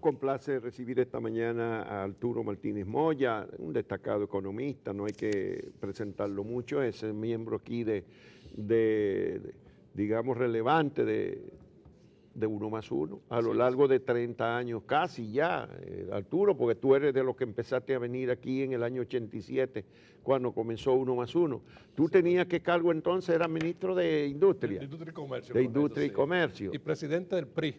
complace recibir esta mañana a Arturo Martínez Moya, un destacado economista, no hay que presentarlo mucho, es miembro aquí digamos, relevante de Uno Más Uno, a lo largo de 30 años casi ya, Arturo, porque tú eres de los que empezaste a venir aquí en el año 87, cuando comenzó Uno Más Uno. Tú tenías ¿qué cargo entonces? Era ministro de Industria. De Industria y Comercio. De Industria y sí. Comercio. Y presidente del PRI.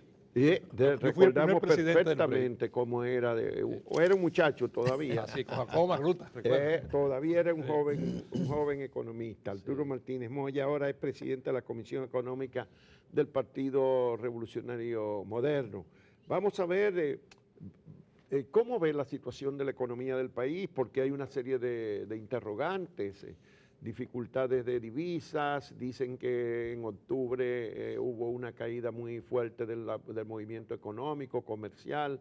Recordamos perfectamente cómo era, era un muchacho todavía. Así, como Magruta, recuerdo. Todavía era un joven economista. Arturo Martínez Moya ahora es presidente de la Comisión Económica del Partido Revolucionario Moderno. Vamos a ver cómo ve la situación de la economía del país, porque hay una serie de interrogantes, dificultades de divisas, dicen que en octubre hubo una caída muy fuerte del movimiento económico, comercial,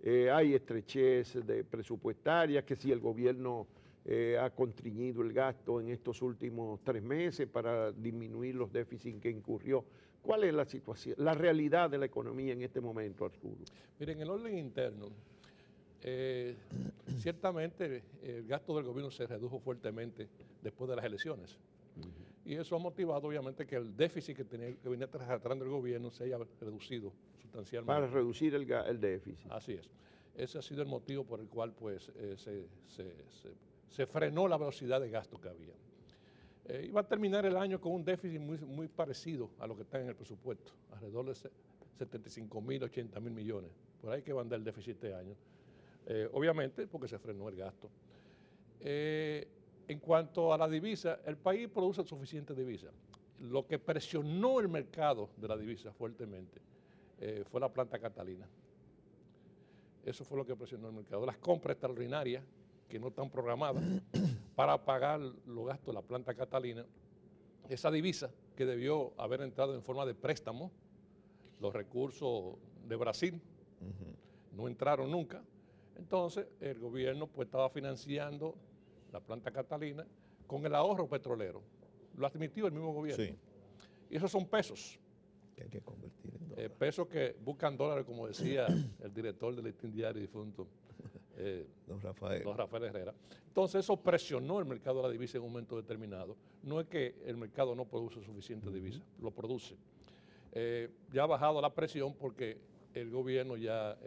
hay estrechez presupuestaria, que si el gobierno ha constriñido el gasto en estos últimos 3 meses para disminuir los déficits que incurrió. ¿Cuál es la situación, la realidad de la economía en este momento, Arturo? Miren, en el orden interno, ciertamente el gasto del gobierno se redujo fuertemente después de las elecciones. Y eso ha motivado obviamente que el déficit que venía arrastrando el gobierno se haya reducido sustancialmente. Para reducir el déficit. Así es. Ese ha sido el motivo por el cual pues, se frenó la velocidad de gasto que había. Iba a terminar el año con un déficit muy parecido a lo que está en el presupuesto, alrededor de 75.000, 80.000 millones. Por ahí que va a andar el déficit este año. Obviamente porque se frenó el gasto. En cuanto a la divisa, el país produce suficiente divisa. Lo que presionó el mercado de la divisa fuertemente fue la planta Catalina. Eso fue lo que presionó el mercado. Las compras extraordinarias que no están programadas para pagar los gastos de la planta Catalina, esa divisa que debió haber entrado en forma de préstamo, los recursos de Brasil no entraron nunca. Entonces el gobierno pues estaba financiando la planta Catalina con el ahorro petrolero. Lo admitió el mismo gobierno. Sí. Y esos son pesos. Que hay que convertir en dólares. Pesos que buscan dólares, como decía el director del Listín Diario difunto, don Rafael Herrera. Entonces eso presionó el mercado de la divisa en un momento determinado. No es que el mercado no produce suficiente divisa, lo produce. Ya ha bajado la presión porque el gobierno ya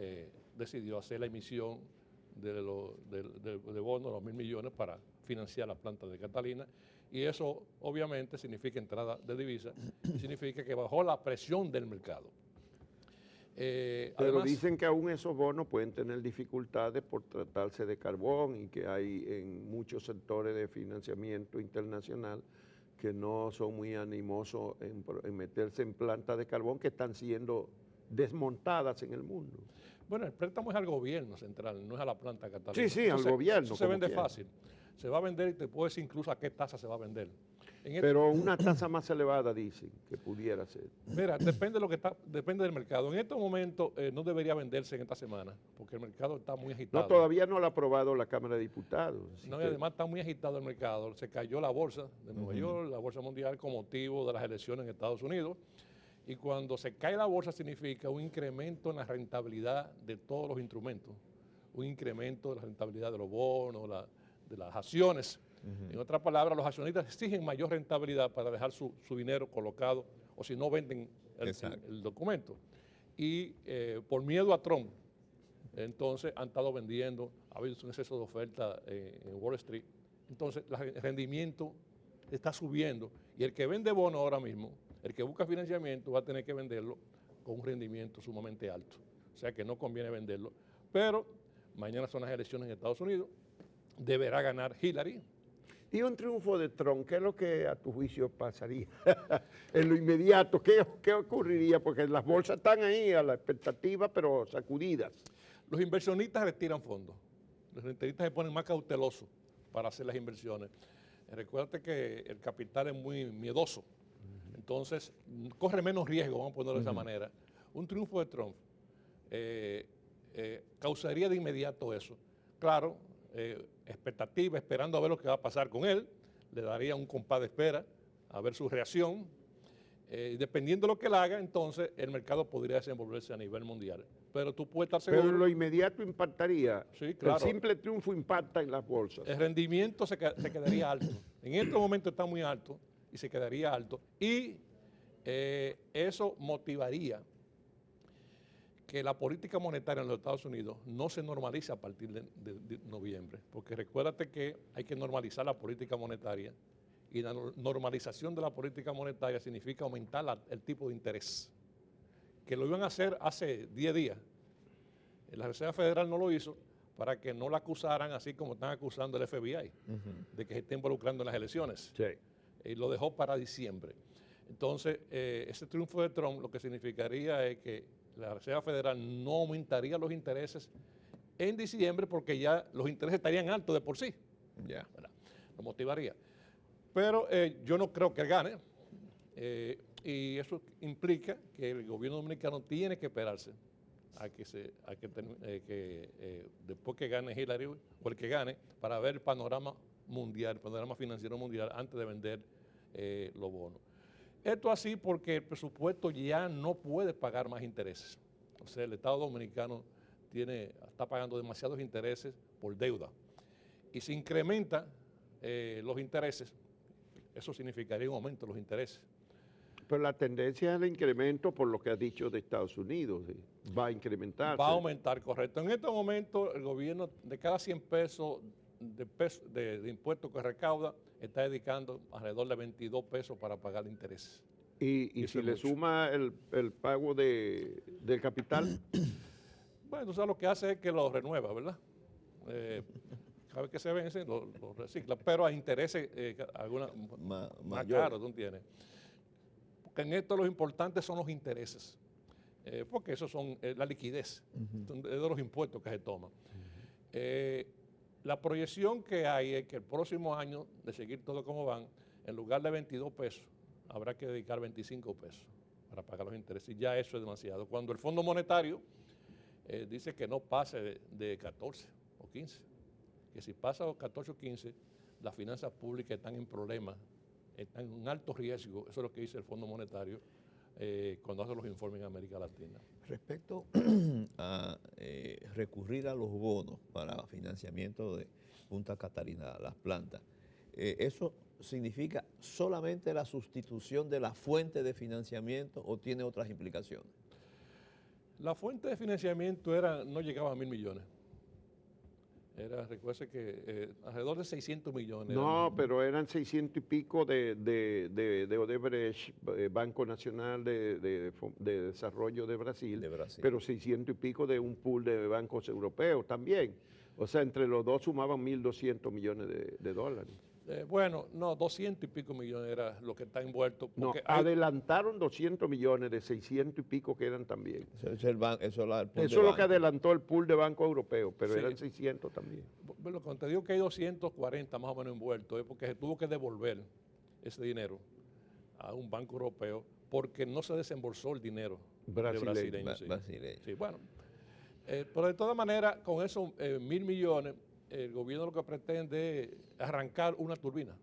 decidió hacer la emisión de bonos, los 1.000 millones para financiar la planta de Catalina, y eso obviamente significa entrada de divisas, significa que bajó la presión del mercado. Pero además, dicen que aún esos bonos pueden tener dificultades por tratarse de carbón y que hay en muchos sectores de financiamiento internacional que no son muy animosos en meterse en plantas de carbón que están siendo desmontadas en el mundo. Bueno, el préstamo es al gobierno central, no es a la planta Catalina. Sí, sí, al gobierno. Eso se vende fácil. Se va a vender y te puedo decir incluso a qué tasa se va a vender. Pero una tasa más elevada dicen que pudiera ser. Mira, depende del mercado. En estos momentos no debería venderse en esta semana, porque el mercado está muy agitado. No, todavía no lo ha aprobado la Cámara de Diputados. No, y además está muy agitado el mercado. Se cayó la bolsa de Nueva York, la bolsa mundial, con motivo de las elecciones en Estados Unidos. Y cuando se cae la bolsa significa un incremento en la rentabilidad de todos los instrumentos, un incremento de la rentabilidad de los bonos, de las acciones. En otras palabras, los accionistas exigen mayor rentabilidad para dejar su dinero colocado, o si no venden el documento. Y por miedo a Trump, entonces han estado vendiendo, ha habido un exceso de oferta en Wall Street. Entonces el rendimiento está subiendo y el que vende bonos ahora mismo, el que busca financiamiento va a tener que venderlo con un rendimiento sumamente alto. O sea que no conviene venderlo. Pero mañana son las elecciones en Estados Unidos, deberá ganar Hillary. Y un triunfo de Trump, ¿qué es lo que a tu juicio pasaría? En lo inmediato, ¿qué ocurriría? Porque las bolsas están ahí a la expectativa, pero sacudidas. Los inversionistas retiran fondos. Los inversionistas se ponen más cautelosos para hacer las inversiones. Recuerda que el capital es muy miedoso. Entonces, corre menos riesgo, vamos a ponerlo de esa manera. Un triunfo de Trump causaría de inmediato eso. Claro, expectativa, esperando a ver lo que va a pasar con él, le daría un compás de espera, a ver su reacción. Dependiendo de lo que él haga, entonces el mercado podría desenvolverse a nivel mundial. Pero tú puedes estar seguro. Pero lo inmediato impactaría. Sí, claro. El simple triunfo impacta en las bolsas. El rendimiento se quedaría alto. En este momento está muy alto y se quedaría alto. Y eso motivaría que la política monetaria en los Estados Unidos no se normalice a partir de noviembre. Porque recuérdate que hay que normalizar la política monetaria y la normalización de la política monetaria significa aumentar el tipo de interés. Que lo iban a hacer hace 10 días. La Reserva Federal no lo hizo para que no la acusaran así como están acusando el FBI, de que se está involucrando en las elecciones. Sí. Y lo dejó para diciembre. Entonces, ese triunfo de Trump lo que significaría es que la Reserva Federal no aumentaría los intereses en diciembre porque ya los intereses estarían altos de por sí. Ya. Lo motivaría. Pero yo no creo que gane. Y eso implica que el gobierno dominicano tiene que esperarse a que después que gane Hillary o el que gane, para ver el panorama mundial, el panorama financiero mundial antes de vender los bonos. Esto así porque el presupuesto ya no puede pagar más intereses. O sea, el Estado dominicano está pagando demasiados intereses por deuda. Y si incrementa los intereses, eso significaría un aumento de los intereses. Pero la tendencia es el incremento, por lo que ha dicho de Estados Unidos, va a incrementarse. Va a aumentar, correcto. En este momento, el gobierno de cada 100 pesos de impuestos que recauda, está dedicando alrededor de 22 pesos para pagar intereses. Y si le suma el pago del capital. Bueno, tú sabes lo que hace es que lo renueva, ¿verdad? Cada vez que se vence, lo recicla, pero a intereses más caros, tú tienes. Porque en esto lo importante son los intereses, porque esos son la liquidez, es de los impuestos que se toman. La proyección que hay es que el próximo año, de seguir todo como van, en lugar de 22 pesos, habrá que dedicar 25 pesos para pagar los intereses. Y ya eso es demasiado. Cuando el Fondo Monetario dice que no pase de 14 o 15, que si pasa a 14 o 15, las finanzas públicas están en problemas, están en un alto riesgo. Eso es lo que dice el Fondo Monetario cuando hace los informes en América Latina. Respecto a recurrir a los bonos para financiamiento de Punta Catalina, las plantas, ¿eso significa solamente la sustitución de la fuente de financiamiento o tiene otras implicaciones? La fuente de financiamiento no llegaba a 1.000 millones. Recuerde que alrededor de 600 millones. No, pero eran 600 y pico de Odebrecht, Banco Nacional de Desarrollo de Brasil, pero 600 y pico de un pool de bancos europeos también. O sea, entre los dos sumaban 1.200 millones de dólares. Bueno, no, 200 y pico millones era lo que está envuelto. No, adelantaron 200 millones de 600 y pico que eran también. Eso es lo que adelantó el pool de Banco Europeo, pero sí, eran 600 también. Bueno, cuando te digo que hay 240 más o menos envueltos, es porque se tuvo que devolver ese dinero a un banco europeo porque no se desembolsó el dinero brasileño. Sí, bueno, pero de todas maneras, con esos 1.000 millones, el gobierno lo que pretende es arrancar una turbina.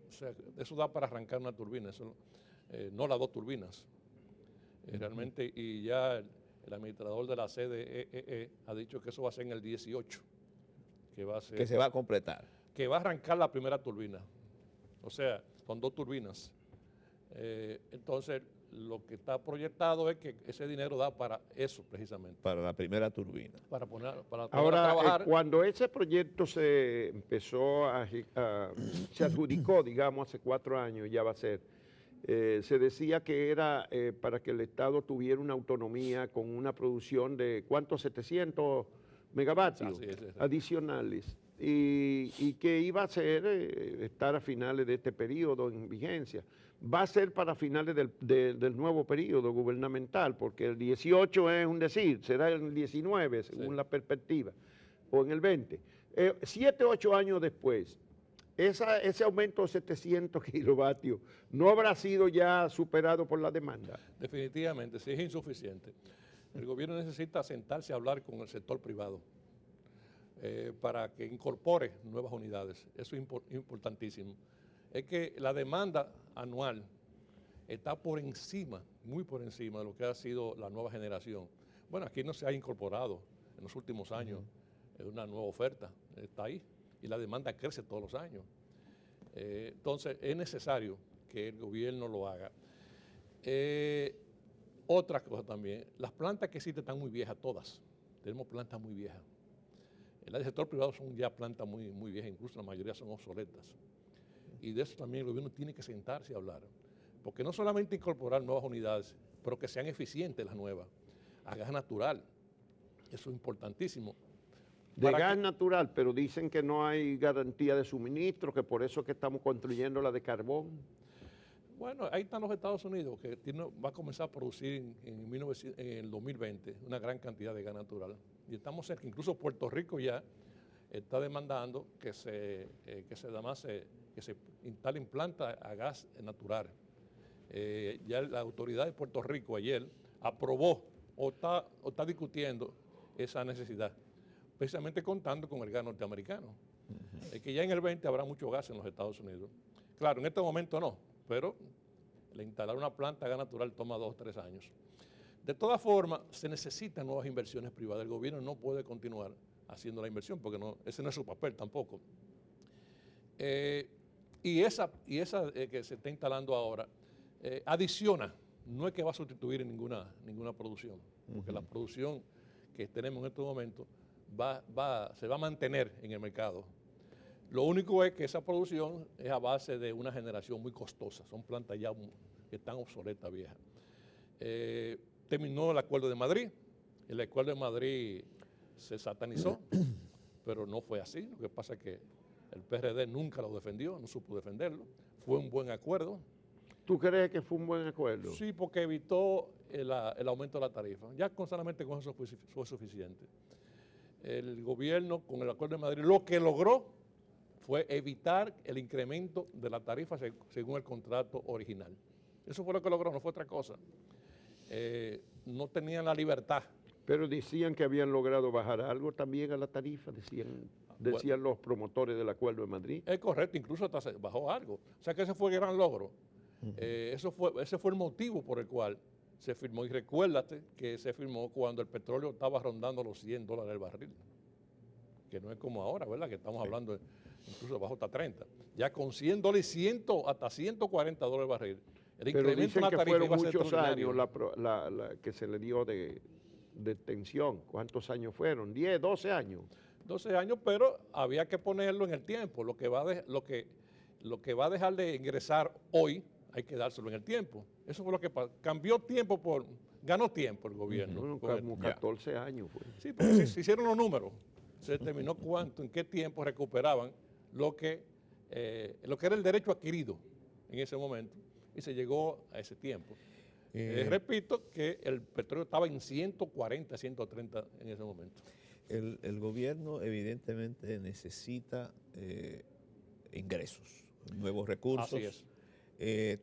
O sea, eso da para arrancar una turbina, eso, no las dos turbinas. Realmente, y ya el administrador de la CDE ha dicho que eso va a ser en el 18. Que se va a completar. Que va a arrancar la primera turbina. O sea, con dos turbinas. Entonces, lo que está proyectado es que ese dinero da para eso precisamente. Para la primera turbina. Para ahora, trabajar. Cuando ese proyecto se empezó se adjudicó, digamos, hace 4 años, ya va a ser, se decía que era para que el Estado tuviera una autonomía con una producción de, ¿cuántos? 700 megavatios adicionales. Y que iba a ser, estar a finales de este periodo en vigencia. Va a ser para finales del nuevo periodo gubernamental, porque el 18 es un decir, será el 19 según la perspectiva, o en el 20. 7 o 8 años después, ese aumento de 700 kilovatios no habrá sido ya superado por la demanda. Definitivamente, sí es insuficiente. El gobierno necesita sentarse a hablar con el sector privado para que incorpore nuevas unidades. Eso es importantísimo. Es que la demanda anual está por encima, muy por encima de lo que ha sido la nueva generación. Bueno, aquí no se ha incorporado en los últimos años una nueva oferta, está ahí, y la demanda crece todos los años. Entonces, es necesario que el gobierno lo haga. Otra cosa también, las plantas que existen están muy viejas, todas. Tenemos plantas muy viejas. En el sector privado son ya plantas muy, muy viejas, incluso la mayoría son obsoletas. Y de eso también el gobierno tiene que sentarse a hablar. Porque no solamente incorporar nuevas unidades, pero que sean eficientes las nuevas, a gas natural. Eso es importantísimo. De gas natural, pero dicen que no hay garantía de suministro, que por eso es que estamos construyendo la de carbón. Bueno, ahí están los Estados Unidos, que va a comenzar a producir en el 2020 una gran cantidad de gas natural. Y estamos cerca, incluso Puerto Rico ya está demandando que se instalen plantas a gas natural. Ya la autoridad de Puerto Rico ayer aprobó o está discutiendo esa necesidad, precisamente contando con el gas norteamericano. Es que ya en el 20 habrá mucho gas en los Estados Unidos. Claro, en este momento no, pero instalar una planta de gas natural toma 2 o 3 años. De todas formas, se necesitan nuevas inversiones privadas. El gobierno no puede continuar haciendo la inversión porque ese no es su papel tampoco. Y esa que se está instalando ahora adiciona, no es que va a sustituir ninguna producción, porque la producción que tenemos en estos momentos se va a mantener en el mercado. Lo único es que esa producción es a base de una generación muy costosa, son plantas ya que están obsoletas, viejas. Terminó el Acuerdo de Madrid, el Acuerdo de Madrid se satanizó, pero no fue así. Lo que pasa es que el PRD nunca lo defendió, no supo defenderlo. Fue un buen acuerdo. ¿Tú crees que fue un buen acuerdo? Sí, porque evitó el aumento de la tarifa. Ya solamente con eso fue suficiente. El gobierno, con el Acuerdo de Madrid, lo que logró fue evitar el incremento de la tarifa según el contrato original. Eso fue lo que logró, no fue otra cosa. No tenían la libertad. Pero decían que habían logrado bajar algo también a la tarifa, decían los promotores del Acuerdo de Madrid. Es correcto, incluso hasta se bajó algo. O sea que ese fue el gran logro. Ese fue el motivo por el cual se firmó. Y recuérdate que se firmó cuando el petróleo estaba rondando los $100 el barril. Que no es como ahora, ¿verdad? Que estamos hablando incluso bajo hasta 30. Ya con $100 hasta $140 el barril. Pero dicen que fueron muchos años que se le dio de extensión. ¿Cuántos años fueron? ¿10, 12 años? 12 años, pero había que ponerlo en el tiempo. Lo que va a dejar de ingresar hoy, hay que dárselo en el tiempo. Eso fue lo que pasó. Ganó tiempo el gobierno. Como 14 años fue. Sí, porque se hicieron los números. Se determinó en qué tiempo recuperaban lo que era el derecho adquirido en ese momento. Y se llegó a ese tiempo. Repito que el petróleo estaba en 140, 130 en ese momento. El gobierno evidentemente necesita ingresos, nuevos recursos. Así es.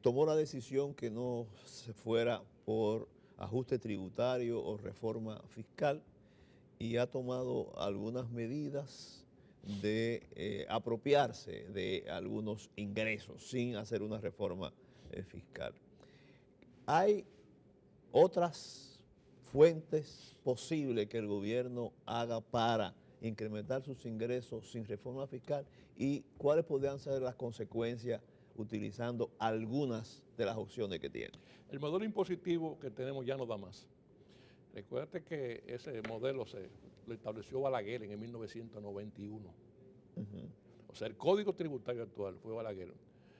Tomó la decisión que no se fuera por ajuste tributario o reforma fiscal y ha tomado algunas medidas de apropiarse de algunos ingresos sin hacer una reforma fiscal. ¿Hay otras fuentes posibles que el gobierno haga para incrementar sus ingresos sin reforma fiscal y cuáles podrían ser las consecuencias utilizando algunas de las opciones que tiene? El modelo impositivo que tenemos ya no da más. Recuérdate que ese modelo lo estableció Balaguer en el 1991. O sea, el Código Tributario actual fue Balaguer.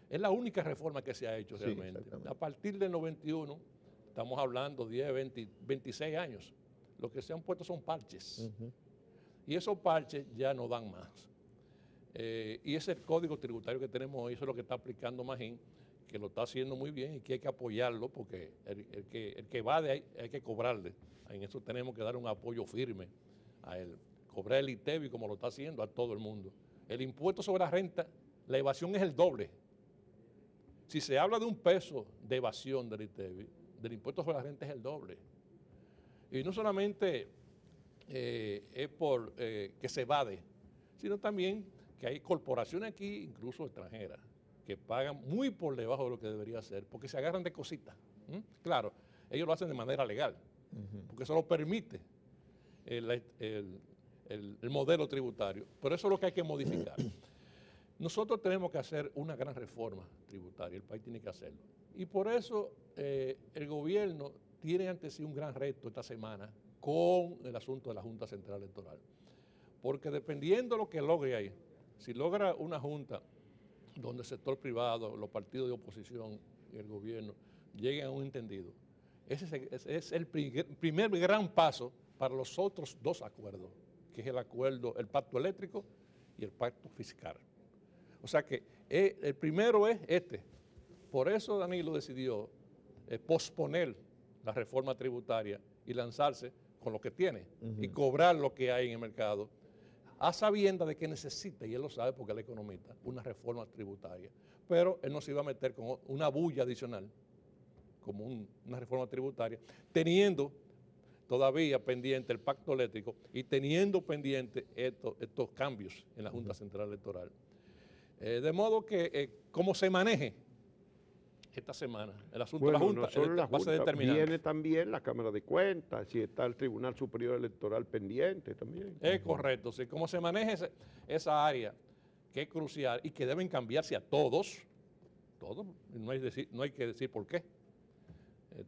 Es la única reforma que se ha hecho realmente. A partir del 91, estamos hablando 10, 20, 26 años. Lo que se han puesto son parches. Y esos parches ya no dan más. Y ese código tributario que tenemos hoy, eso es lo que está aplicando Magín, que lo está haciendo muy bien y que hay que apoyarlo porque el que va de ahí hay que cobrarle. En eso tenemos que dar un apoyo firme a él. Cobrar el ITEVI como lo está haciendo a todo el mundo. El impuesto sobre la renta, la evasión es el doble. Si se habla de un peso de evasión del ITEVI, del impuesto sobre la renta es el doble. Y no solamente es por que se evade, sino también que hay corporaciones aquí, incluso extranjeras, que pagan muy por debajo de lo que debería ser, porque se agarran de cositas. Claro, ellos lo hacen de manera legal, porque eso lo permite el modelo tributario, pero eso es lo que hay que modificar. Nosotros tenemos que hacer una gran reforma tributaria, el país tiene que hacerlo. Y por eso el gobierno tiene ante sí un gran reto esta semana con el asunto de la Junta Central Electoral. Porque dependiendo de lo que logre ahí, si logra una junta donde el sector privado, los partidos de oposición y el gobierno lleguen a un entendido, ese es el primer gran paso para los otros dos acuerdos, que es el pacto eléctrico y el pacto fiscal. O sea que el primero es este. Por eso Danilo decidió posponer la reforma tributaria y lanzarse con lo que tiene y cobrar lo que hay en el mercado, a sabiendas de que necesita, y él lo sabe porque él es economista, una reforma tributaria. Pero él no se iba a meter con una bulla adicional, como una reforma tributaria, teniendo todavía pendiente el pacto eléctrico y teniendo pendiente estos cambios en la Junta Central Electoral. De modo que cómo se maneje esta semana el asunto de la Junta, no solo la va a ser Junta, determinante. viene también la Cámara de Cuentas, si está el Tribunal Superior Electoral pendiente también. Es correcto, sí. Cómo se maneje esa área, que es crucial y que deben cambiarse a todos, no hay que decir por qué.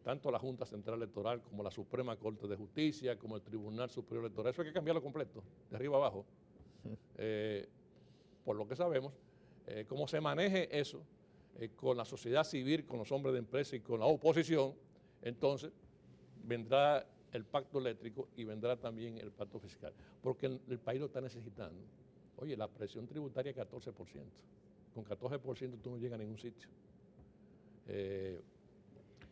Tanto la Junta Central Electoral como la Suprema Corte de Justicia, como el Tribunal Superior Electoral, eso hay que cambiarlo completo, de arriba abajo. Por lo que sabemos, cómo se maneje eso con la sociedad civil, con los hombres de empresa y con la oposición, entonces vendrá el pacto eléctrico y vendrá también el pacto fiscal, porque el país lo está necesitando. Oye, la presión tributaria es 14%. Con 14% tú no llegas a ningún sitio.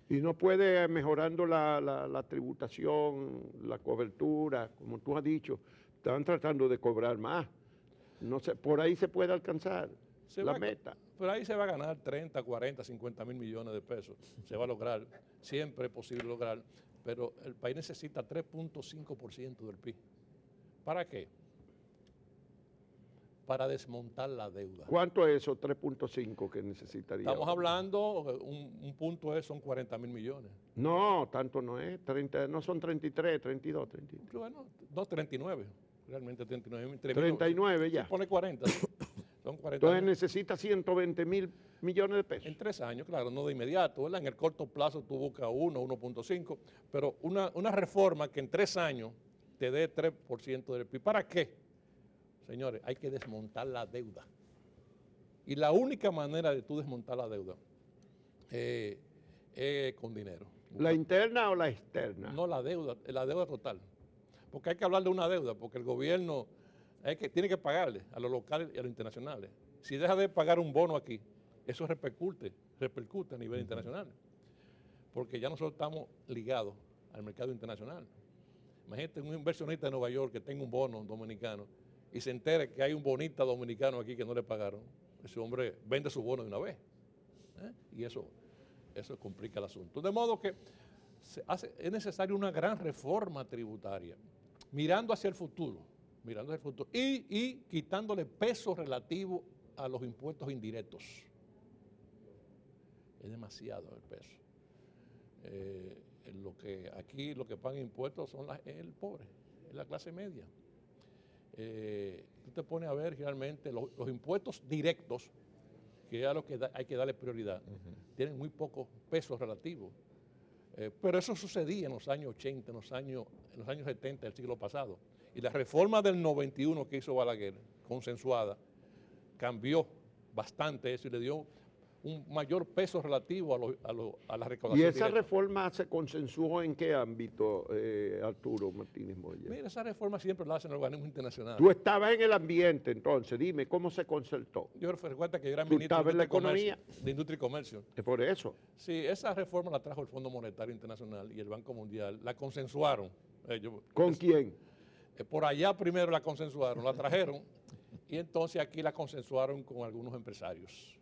Y no puede, mejorando la tributación, la cobertura, como tú has dicho, están tratando de cobrar más. No sé, por ahí se puede alcanzar la meta. Pero ahí se va a ganar 30, 40, 50 mil millones de pesos. Se va a lograr, siempre es posible lograr, pero el país necesita 3.5% del PIB. ¿Para qué? Para desmontar la deuda. ¿Cuánto es eso, 3.5 que necesitaría? Estamos hablando, un punto son 40 mil millones. No, tanto no es, 30, no son 33, 32, 33. Bueno, no, 39, realmente 39. 39 ya. Se pone 40. Son 40 Entonces necesita 120 mil millones de pesos. En 3 años, claro, no de inmediato, ¿verdad? En el corto plazo tú buscas 1.5, pero una reforma que en 3 años te dé 3% del PIB. ¿Para qué? Señores, hay que desmontar la deuda. Y la única manera de tú desmontar la deuda es con dinero. ¿La interna o la externa? No, la deuda total. Porque hay que hablar de una deuda, porque el gobierno tiene que pagarle a los locales y a los internacionales. Si deja de pagar un bono aquí, eso repercute a nivel internacional. Porque ya nosotros estamos ligados al mercado internacional. Imagínate un inversionista de Nueva York que tenga un bono dominicano y se entere que hay un bonista dominicano aquí que no le pagaron. Ese hombre vende su bono de una vez. Y eso complica el asunto. De modo que es necesaria una gran reforma tributaria, mirando hacia el futuro, y quitándole peso relativo a los impuestos indirectos. Es demasiado el peso. Aquí lo que pagan impuestos es el pobre, es la clase media. Tú te pones a ver realmente los impuestos directos, que es a lo que hay que darle prioridad, tienen muy poco peso relativo. Pero eso sucedía en los años 80, en los años 70 del siglo pasado. Y la reforma del 91 que hizo Balaguer, consensuada, cambió bastante eso y le dio un mayor peso relativo a la recaudación. ¿Y esa directa. reforma se consensuó en qué ámbito, Arturo Martínez Moya? Mira, esa reforma siempre la hacen los organismos internacionales. Tú estabas en el ambiente, entonces, dime, ¿cómo se concertó? Yo recuerdo que yo era ¿Tú ministro estabas en la economía? de Industria y Comercio. Es por eso. Sí, esa reforma la trajo el Fondo Monetario Internacional y el Banco Mundial. La consensuaron. ¿Con quién? Por allá primero la consensuaron, la trajeron y entonces aquí la consensuaron con algunos empresarios.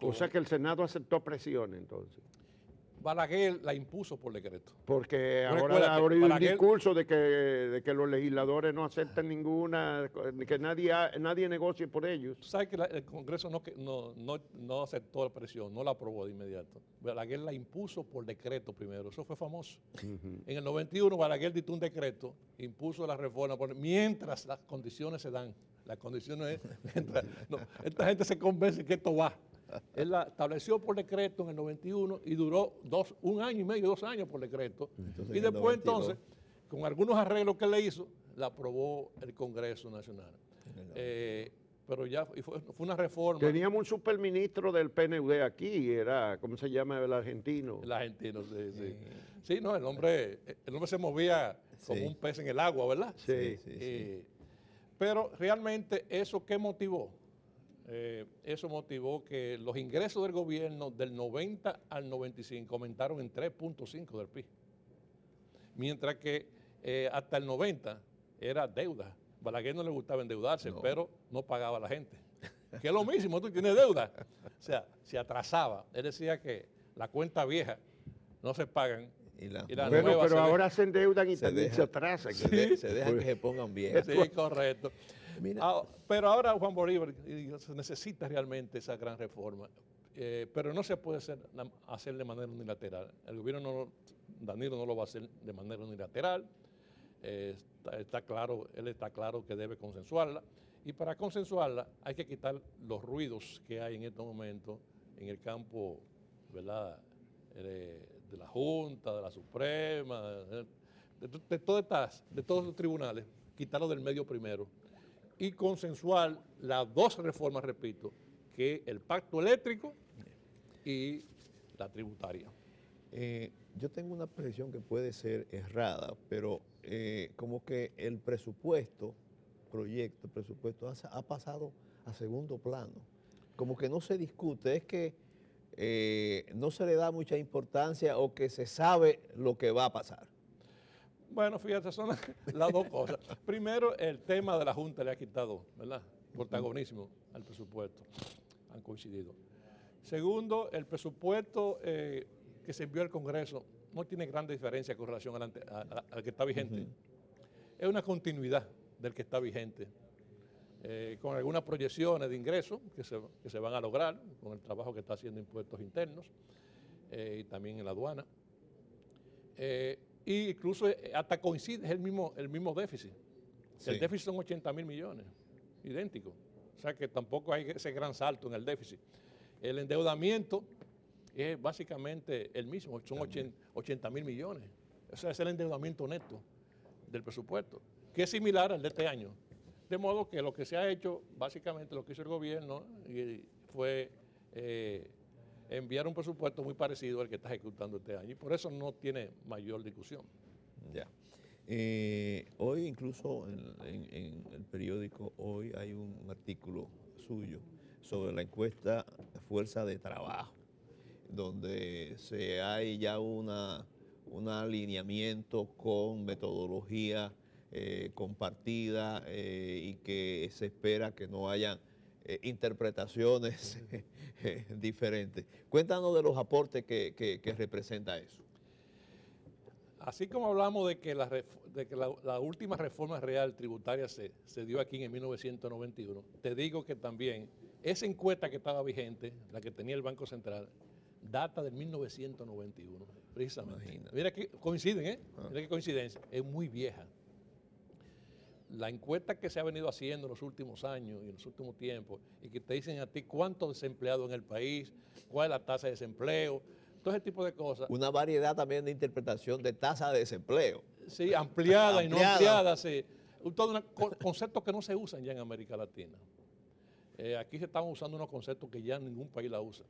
O sea que el Senado aceptó presión entonces. Balaguer la impuso por decreto. Porque Pero ahora recuérdate, ha habido un Balaguer- discurso de que los legisladores no aceptan ninguna, que nadie negocie por ellos. Tú sabes que el Congreso no aceptó la presión, no la aprobó de inmediato. Balaguer la impuso por decreto primero, eso fue famoso. En el 91 Balaguer dictó un decreto, impuso la reforma, mientras las condiciones se dan. Las condiciones es, esta gente se convence que esto va. Él la estableció por decreto en el 91 y duró 1 año y medio, 2 años por decreto. Entonces, Y en el después 92. entonces, con algunos arreglos que le hizo, la aprobó el Congreso Nacional. Pero ya fue una reforma. Teníamos un superministro del PNUD aquí, era, ¿cómo se llama el argentino? El argentino, sí, sí. Sí, no, el hombre se movía como Sí. un pez en el agua, ¿verdad? Sí. Pero realmente, ¿eso qué motivó? Eso motivó que los ingresos del gobierno del 90 al 95 aumentaron en 3.5 del PIB. Mientras que hasta el 90 era deuda. Balaguer no le gustaba endeudarse, No. pero no pagaba a la gente. Que es lo mismo, tú tienes deuda. O sea, se atrasaba. Él decía que la cuenta vieja no se pagan. Y la Y la nueva Bueno, nueva pero se ahora se endeudan y se también deja- se atrasan. se dejan que se pongan bien. Sí, correcto. Mira, Pero ahora Juan Bolívar se necesita realmente esa gran reforma, pero no se puede hacer de manera unilateral. El gobierno, Danilo no lo va a hacer de manera unilateral, está claro, él está claro que debe consensuarla, y para consensuarla hay que quitar los ruidos que hay en estos momentos en el campo, ¿verdad?, de la Junta, de la Suprema, de todos los tribunales, quitarlo del medio primero y consensuar las 2 reformas, repito, que el pacto eléctrico y la tributaria. yo tengo una precisión que puede ser errada, pero como que el presupuesto ha pasado a segundo plano. Como que no se discute, es que no se le da mucha importancia o que se sabe lo que va a pasar. Bueno, fíjate, son las 2 cosas. Primero, el tema de la Junta le ha quitado, ¿verdad?, protagonismo al presupuesto. Han coincidido. Segundo, el presupuesto que se envió al Congreso no tiene gran diferencia con relación al que está vigente. Es una continuidad del que está vigente, con algunas proyecciones de ingresos que se van a lograr con el trabajo que está haciendo Impuestos Internos y también en la aduana. Y incluso hasta coincide, es el mismo déficit. Sí. El déficit son 80.000 millones, idéntico. O sea que tampoco hay ese gran salto en el déficit. El endeudamiento es básicamente el mismo, son 80.000 millones. O sea, es el endeudamiento neto del presupuesto, que es similar al de este año. De modo que lo que se ha hecho, básicamente lo que hizo el gobierno, fue enviar un presupuesto muy parecido al que está ejecutando este año. Y por eso no tiene mayor discusión. Ya. Hoy incluso en el periódico Hoy hay un artículo suyo sobre la encuesta Fuerza de Trabajo, donde hay ya un alineamiento con metodología compartida y que se espera que no haya interpretaciones diferentes. Cuéntanos de los aportes que representa eso. Así como hablamos de que la última reforma real tributaria se dio aquí en 1991, te digo que también esa encuesta que estaba vigente, la que tenía el Banco Central, data del 1991, precisamente. Imagínate. Mira que coinciden, ¿eh? Mira qué coincidencia, es muy vieja. La encuesta que se ha venido haciendo en los últimos años y en los últimos tiempos, y que te dicen a ti cuántos desempleados en el país, cuál es la tasa de desempleo, todo ese tipo de cosas. Una variedad también de interpretación de tasa de desempleo. Sí, ampliada y no Ampliada. ampliada, sí. Todos conceptos que no se usan ya en América Latina. Aquí se están usando unos conceptos que ya ningún país la usa.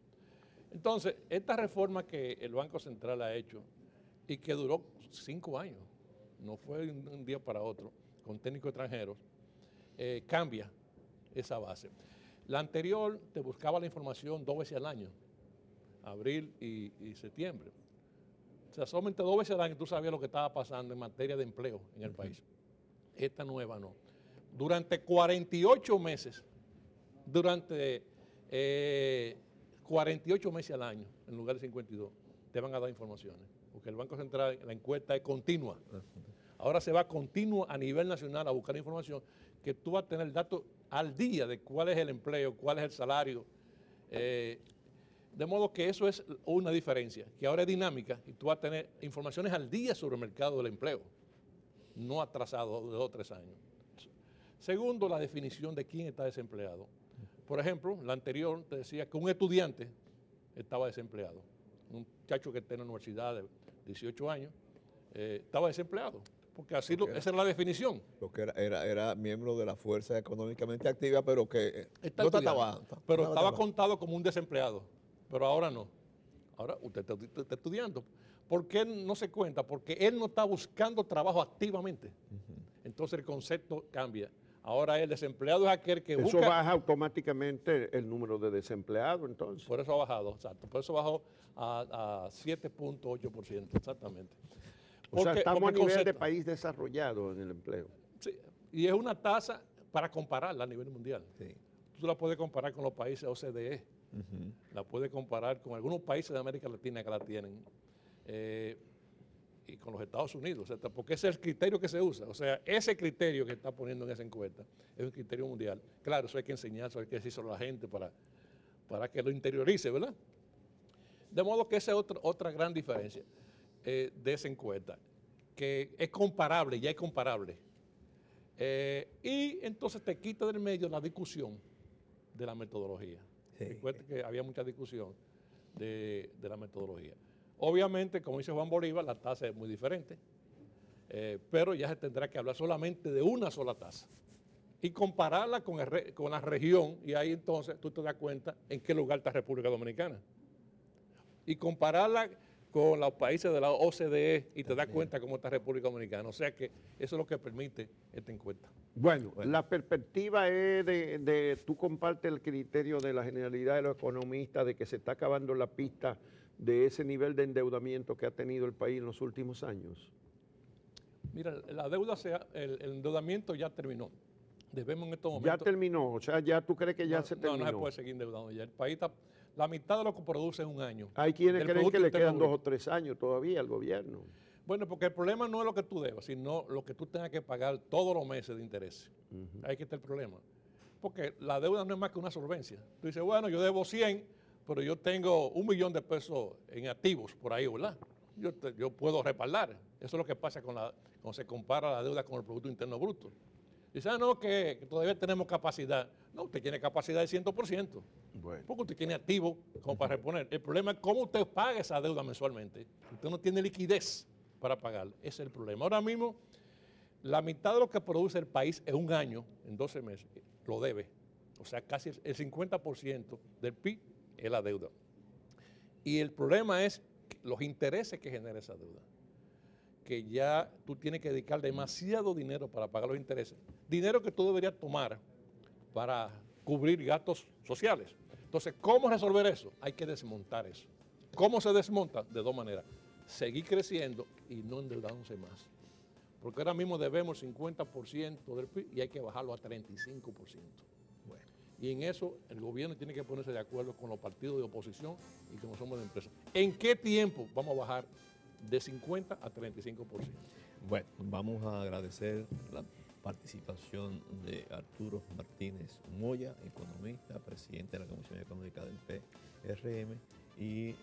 Entonces, esta reforma que el Banco Central ha hecho y que duró 5 años, no fue un día para otro, con técnicos extranjeros, cambia esa base. La anterior te buscaba la información 2 veces al año, abril y septiembre. O sea, solamente 2 veces al año tú sabías lo que estaba pasando en materia de empleo en el país. Esta nueva no. Durante 48 meses, 48 meses al año, en lugar de 52, te van a dar informaciones, porque el Banco Central, la encuesta es continua. Ahora se va continua a nivel nacional a buscar información que tú vas a tener datos al día de cuál es el empleo, cuál es el salario. De modo que eso es una diferencia, que ahora es dinámica y tú vas a tener informaciones al día sobre el mercado del empleo, no atrasado de 2 o 3 años. Segundo, la definición de quién está desempleado. Por ejemplo, la anterior te decía que un estudiante estaba desempleado. Un muchacho que está en la universidad de 18 años estaba desempleado, porque así esa era la definición. Porque era miembro de la fuerza económicamente activa, pero que Está no estudiando, pero estaba contado como un desempleado, pero ahora no. Ahora usted está estudiando. ¿Por qué no se cuenta? Porque él no está buscando trabajo activamente. Entonces el concepto cambia. Ahora el desempleado es aquel que busca... Eso baja automáticamente el número de desempleados, entonces. Por eso ha bajado, exacto. Por eso bajó a 7.8%, exactamente. O sea, estamos a nivel de país desarrollado en el empleo. Sí, y es una tasa para compararla a nivel mundial. Sí. Tú la puedes comparar con los países OCDE, la puedes comparar con algunos países de América Latina que la tienen, y con los Estados Unidos, o sea, porque ese es el criterio que se usa. O sea, ese criterio que está poniendo en esa encuesta es un criterio mundial. Claro, eso hay que enseñar, eso hay que decírselo a la gente para que lo interiorice, ¿verdad? De modo que esa es otra gran diferencia de esa encuesta, que es comparable, ya es comparable. Y entonces te quita del medio la discusión de la metodología. Sí. Recuerda que había mucha discusión de la metodología. Obviamente, como dice Juan Bolívar, la tasa es muy diferente, pero ya se tendrá que hablar solamente de una sola tasa y compararla con la región, y ahí entonces tú te das cuenta en qué lugar está República Dominicana. Y compararla con los países de la OCDE y te das cuenta cómo está República Dominicana. O sea que eso es lo que permite esta encuesta. Bueno, la perspectiva es tú compartes el criterio de la generalidad de los economistas de que se está acabando la pista de ese nivel de endeudamiento que ha tenido el país en los últimos años. Mira, la deuda, el endeudamiento ya terminó. Debemos en estos momentos... Ya terminó, o sea, ya tú crees que ya se terminó. No se puede seguir endeudando ya. El país está... La mitad de lo que produce en un año. Hay quienes creen que le quedan 2 o 3 años todavía al gobierno. Bueno, porque el problema no es lo que tú debas, sino lo que tú tengas que pagar todos los meses de interés. Ahí que está el problema. Porque la deuda no es más que una solvencia. Tú dices, bueno, yo debo 100, pero yo tengo 1 millón de pesos en activos por ahí, ¿verdad? Yo puedo respaldar. Eso es lo que pasa cuando se compara la deuda con el Producto Interno Bruto. Dice, no, que todavía tenemos capacidad. No, usted tiene capacidad de 100%. Bueno. Porque usted tiene activo como para reponer. El problema es cómo usted paga esa deuda mensualmente. Usted no tiene liquidez para pagar. Ese es el problema. Ahora mismo, la mitad de lo que produce el país en un año, en 12 meses, lo debe. O sea, casi el 50% del PIB es la deuda. Y el problema es los intereses que genera esa deuda. Que ya tú tienes que dedicar demasiado dinero para pagar los intereses. Dinero que tú deberías tomar para cubrir gastos sociales. Entonces, ¿cómo resolver eso? Hay que desmontar eso. ¿Cómo se desmonta? De 2 maneras. Seguir creciendo y no endeudándose más. Porque ahora mismo debemos el 50% del PIB y hay que bajarlo a 35%. Bueno, y en eso el gobierno tiene que ponerse de acuerdo con los partidos de oposición y con los hombres de empresa. ¿En qué tiempo vamos a bajar de 50 a 35%? Bueno, vamos a agradecer la participación de Arturo Martínez Moya, economista, presidente de la Comisión Económica del PRM y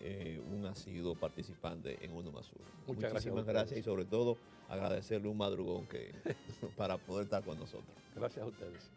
un asiduo participante en Uno Más Uno. Muchísimas gracias y sobre todo agradecerle un madrugón para poder estar con nosotros. Gracias a ustedes.